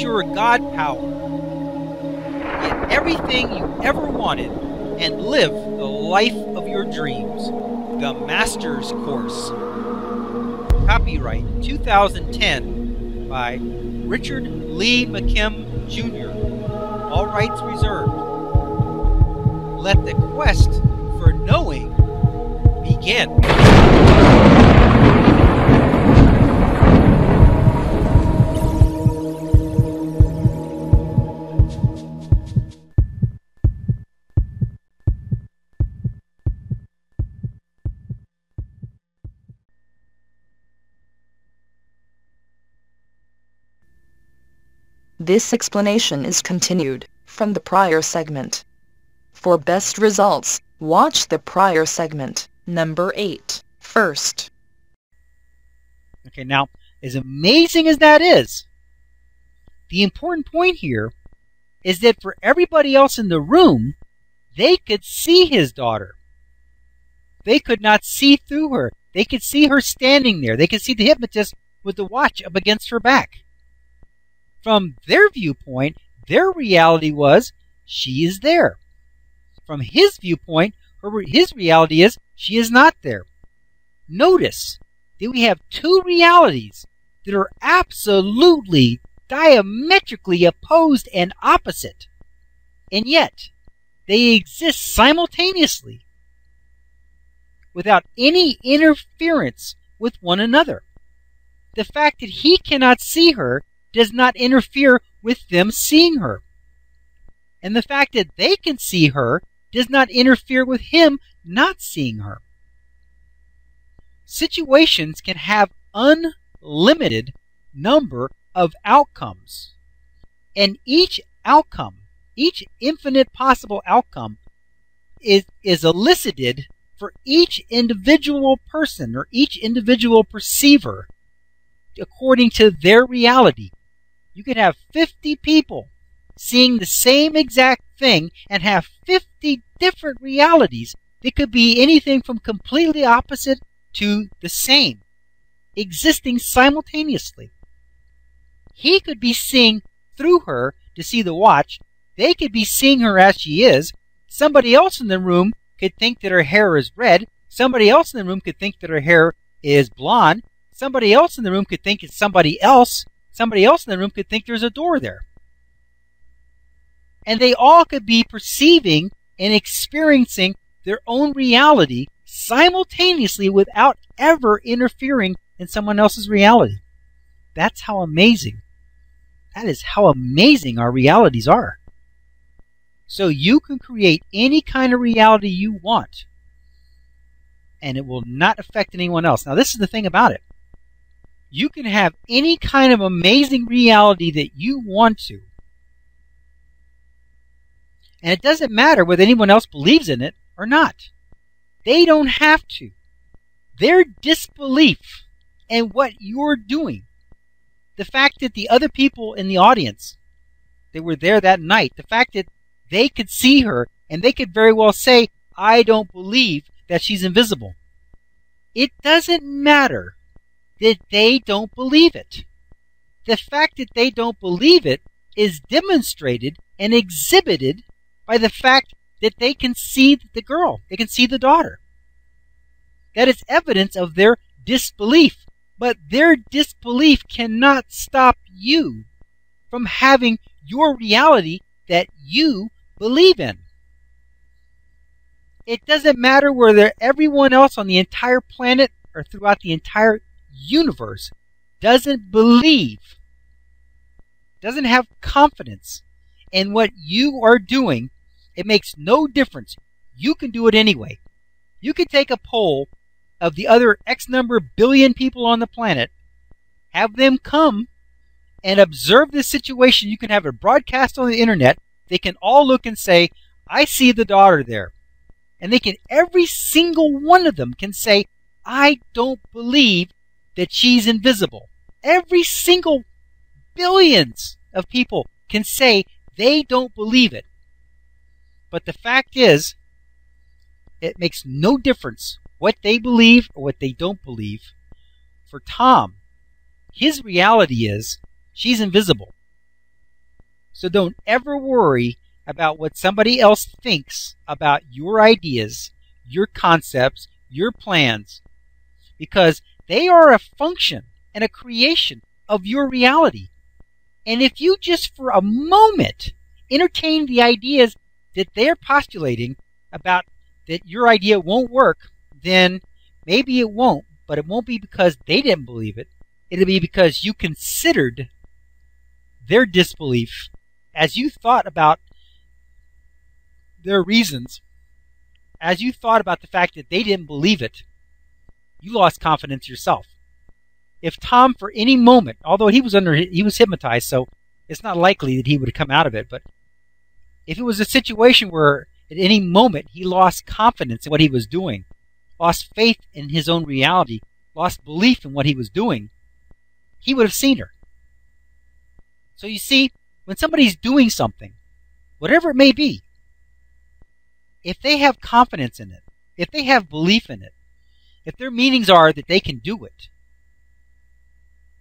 ensure God power. Get everything you ever wanted and live the life of your dreams. The Master's Course. Copyright 2010 by Richard Lee McKim Jr. All rights reserved. Let the quest for knowing begin. This explanation is continued from the prior segment. For best results, watch the prior segment, number 8, first. Okay, now, as amazing as that is, the important point here is that for everybody else in the room, they could see his daughter. They could not see through her. They could see her standing there. They could see the hypnotist with the watch up against her back. From their viewpoint, their reality was, she is there. From his viewpoint, his reality is, she is not there. Notice that we have two realities that are absolutely, diametrically opposed and opposite. And yet, they exist simultaneously, without any interference with one another. The fact that he cannot see her does not interfere with them seeing her. And the fact that they can see her does not interfere with him not seeing her. Situations can have unlimited number of outcomes. And each outcome, each infinite possible outcome is elicited for each individual person or each individual perceiver according to their reality. You could have 50 people seeing the same exact thing and have 50 different realities that could be anything from completely opposite to the same, existing simultaneously. He could be seeing through her to see the watch. They could be seeing her as she is. Somebody else in the room could think that her hair is red. Somebody else in the room could think that her hair is blonde. Somebody else in the room could think it's somebody else. Somebody else in the room could think there's a door there. And they all could be perceiving and experiencing their own reality simultaneously without ever interfering in someone else's reality. That's how amazing. That is how amazing our realities are. So you can create any kind of reality you want, and it will not affect anyone else. Now, this is the thing about it. You can have any kind of amazing reality that you want to. And it doesn't matter whether anyone else believes in it or not. They don't have to. Their disbelief in what you're doing, the fact that the other people in the audience that were there that night, the fact that they could see her and they could very well say, I don't believe that she's invisible. It doesn't matter that they don't believe it. The fact that they don't believe it is demonstrated and exhibited by the fact that they can see the girl. They can see the daughter. That is evidence of their disbelief. But their disbelief cannot stop you from having your reality that you believe in. It doesn't matter whether everyone else on the entire planet or throughout the entire universe doesn't believe, doesn't have confidence in what you are doing. It makes no difference. You can do it anyway. You can take a poll of the other X number of billion people on the planet, have them come and observe this situation. You can have it broadcast on the internet. They can all look and say, I see the daughter there. And they can, every single one of them can say, I don't believe that she's invisible. Every single billions of people can say they don't believe it. But the fact is, it makes no difference what they believe or what they don't believe. For Tom, his reality is she's invisible. So don't ever worry about what somebody else thinks about your ideas, your concepts, your plans, because they are a function and a creation of your reality. And if you just for a moment entertain the ideas that they're postulating about that your idea won't work, then maybe it won't, but it won't be because they didn't believe it. It'll be because you considered their disbelief as you thought about their reasons, as you thought about the fact that they didn't believe it. You lost confidence yourself. If Tom, for any moment, although he was hypnotized, so it's not likely that he would have come out of it, but if it was a situation where at any moment he lost confidence in what he was doing, lost faith in his own reality, lost belief in what he was doing, he would have seen her. So you see, when somebody's doing something, whatever it may be, if they have confidence in it, if they have belief in it, if their meanings are that they can do it,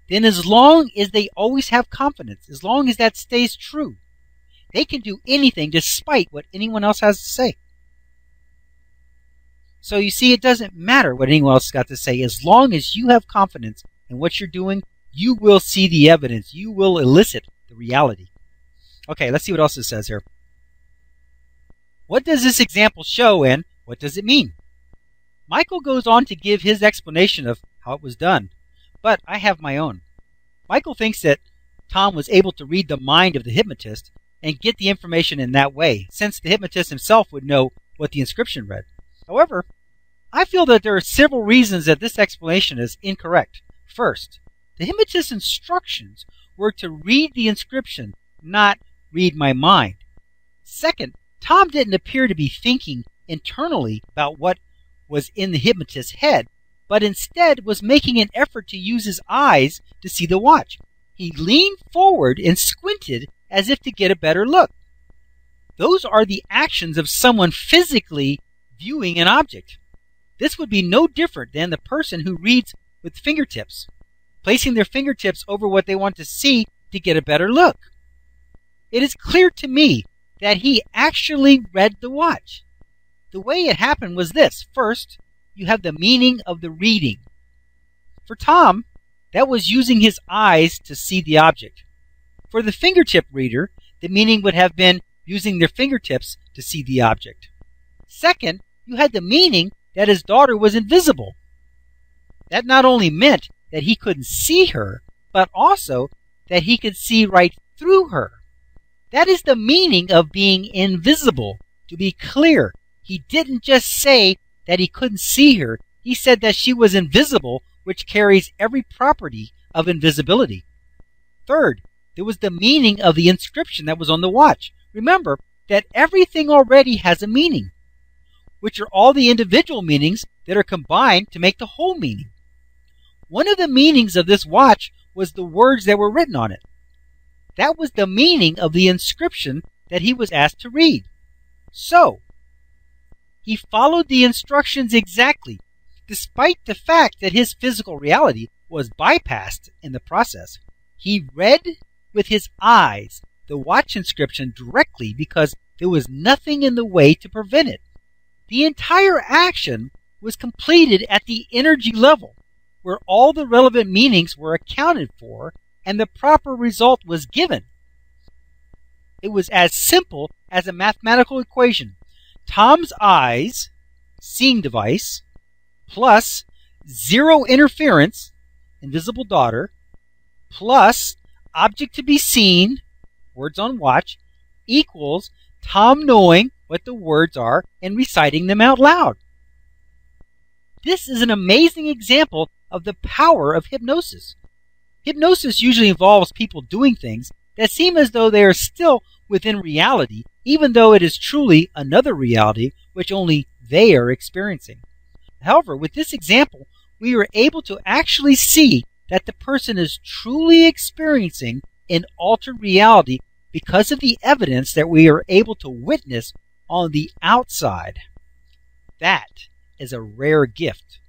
then as long as they always have confidence, as long as that stays true, they can do anything despite what anyone else has to say. So you see, it doesn't matter what anyone else has got to say. As long as you have confidence in what you're doing, you will see the evidence. You will elicit the reality. Okay, let's see what else it says here. What does this example show and what does it mean? Michael goes on to give his explanation of how it was done, but I have my own. Michael thinks that Tom was able to read the mind of the hypnotist and get the information in that way, since the hypnotist himself would know what the inscription read. However, I feel that there are several reasons that this explanation is incorrect. First, the hypnotist's instructions were to read the inscription, not read my mind. Second, Tom didn't appear to be thinking internally about what was in the hypnotist's head, but instead was making an effort to use his eyes to see the watch. He leaned forward and squinted as if to get a better look. Those are the actions of someone physically viewing an object. This would be no different than the person who reads with fingertips, placing their fingertips over what they want to see to get a better look. It is clear to me that he actually read the watch. The way it happened was this. First, you have the meaning of the reading. For Tom, that was using his eyes to see the object. For the fingertip reader, the meaning would have been using their fingertips to see the object. Second, you had the meaning that his daughter was invisible. That not only meant that he couldn't see her, but also that he could see right through her. That is the meaning of being invisible. To be clear, he didn't just say that he couldn't see her. He said that she was invisible, which carries every property of invisibility. Third, there was the meaning of the inscription that was on the watch. Remember that everything already has a meaning, which are all the individual meanings that are combined to make the whole meaning. One of the meanings of this watch was the words that were written on it. That was the meaning of the inscription that he was asked to read. So, he followed the instructions exactly, despite the fact that his physical reality was bypassed in the process. He read with his eyes the watch inscription directly because there was nothing in the way to prevent it. The entire action was completed at the energy level, where all the relevant meanings were accounted for and the proper result was given. It was as simple as a mathematical equation. Tom's eyes, seeing device, plus zero interference, invisible daughter, plus object to be seen, words on watch, equals Tom knowing what the words are and reciting them out loud. This is an amazing example of the power of hypnosis. Hypnosis usually involves people doing things that seem as though they are still within reality, even though it is truly another reality which only they are experiencing. However, with this example, we are able to actually see that the person is truly experiencing an altered reality because of the evidence that we are able to witness on the outside. That is a rare gift.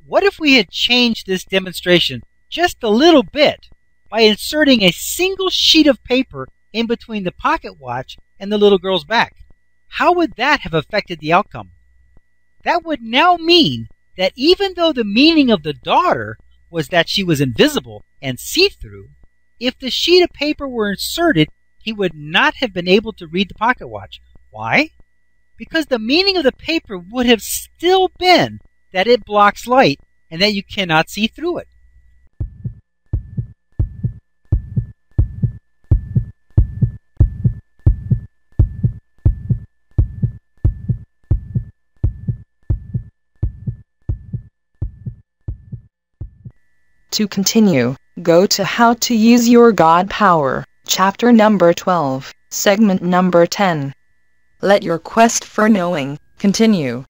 What if we had changed this demonstration just a little bit by inserting a single sheet of paper in between the pocket watch and the little girl's back. How would that have affected the outcome? That would now mean that even though the meaning of the daughter was that she was invisible and see-through, if the sheet of paper were inserted, he would not have been able to read the pocket watch. Why? Because the meaning of the paper would have still been that it blocks light and that you cannot see through it. To continue, go to How to Use Your God Power, chapter number 12, segment number 10. Let your quest for knowing continue.